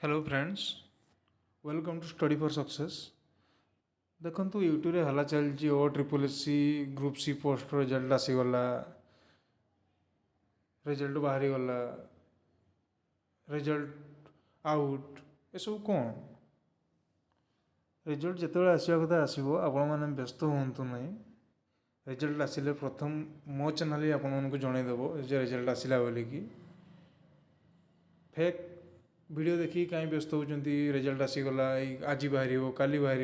Hello friends, welcome to study for success. देखो YouTube रे हला चलची O triple S C group C post result आसीगला। Result बाहरी गला, रिजल्ट आउट ए सब कौन रिजल्ट जिते आसवा कथा आसो आपण मैंने व्यस्त हूँ ना। रिजल्ट आसिले प्रथम मो चैनल ही आपको जनईदेव जे रिजल्ट आसला बोलिकी। फेक वीडियो देखिए कहीं व्यस्त होती रिजल्ट आसीगला आज बाहर काली बाहर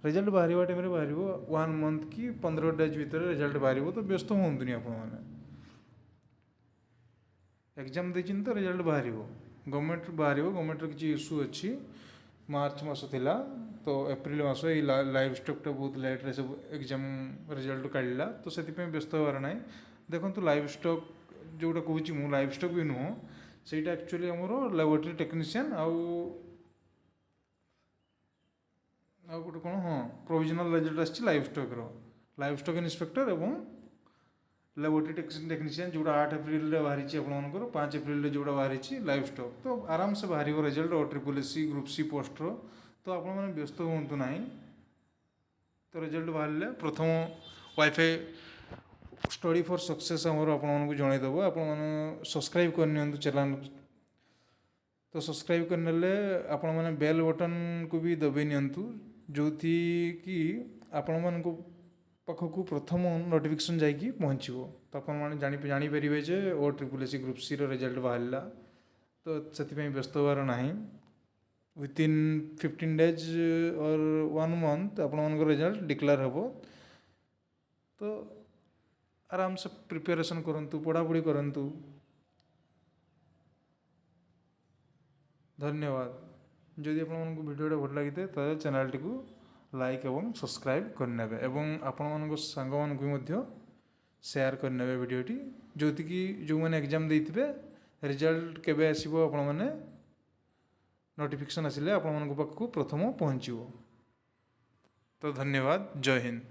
रिजल्ट बाहर टाइम बाहर 1 मंथ कि 15 डेज भितर रिजल्ट बाहर तो व्यस्त हूँ आपने। एग्जाम देती तो रिजल्ट बाहर गवर्नमेंट बाहर गवर्नमेंट किसी इश्यू अच्छी मार्च मस थिला तो एप्रिल मस लाइव स्टॉकटा बहुत लेट्रे सब एग्जाम रिजल्ट काढ़ा तो से व्यस्त हबार ना। देखो लाइव स्टॉक जोटा कहूँ मु लाइव स्टॉक भी नुह ସେଇଟା ଆକ୍ଚୁଆଲି ଆମର ଲାବୋରେଟୋରୀ ଟେକ୍ନିସିଆନ୍ ଆଉ ଗୋଟେ କ'ଣ ପ୍ରୋଭିଜନାଲ୍ ରେଜଲ୍ଟ ଆସିଛି ଲାଇଭ୍ ଷ୍ଟକ୍ ଇନ୍ସପେକ୍ଟର ଏବଂ ଲାବୋରେଟୋରୀ ଟେକ୍ନିସିଆନ୍ ଯେଉଁଟା 8 ଏପ୍ରିଲରେ ବାହାରିଛି ଆପଣମାନଙ୍କର 5 ଏପ୍ରିଲରେ ଯେଉଁଟା ବାହାରିଛି ଲାଇଭ୍ ଷ୍ଟକ୍ ତ ଆରାମସେ ବାହାରିବ result O triple S C group C ପୋଷ୍ଟର। ତ ଆପଣମାନେ ବ୍ୟସ୍ତ ହୁଅନ୍ତୁ ନାହିଁ। ତ ରେଜଲ୍ଟ ବାହାରିଲେ ପ୍ରଥମ ୱାଇଫାଇ स्टडी फॉर सक्सेस आमर आपको जनईदेव आपण सब्सक्राइब करनी चैनल तो सब्सक्राइब करने आपण मैंने बेल बटन को भी दबे नियंतु जो थी कि आपण मान पाखक प्रथम नोटिफिकेशन जाकि पहुँचो तो आप जानीपर जे O triple S C group C result बाहर तो से व्यस्त हबार ना। विथिन 15 डेज और 1 मंथ आपण रिजल्ट डिक्लेयर हम तो आराम से प्रिपेरेसन करंतु पढ़ापढ़ी करंतु। धन्यवाद। जदि आपको वीडियो भल लगी तो चैनल टी लाइक एवं सब्सक्राइब करने एवं आपण सांग मानक शेयर करने वीडियोटी जोति कि जो मैंने एग्जाम देते रिजल्ट केबे आसीबो आपण माने नोटिफिकेशन आसिले आपण मानक पाखକୁ प्रथम पहुँचो। तो धन्यवाद। जय हिंद।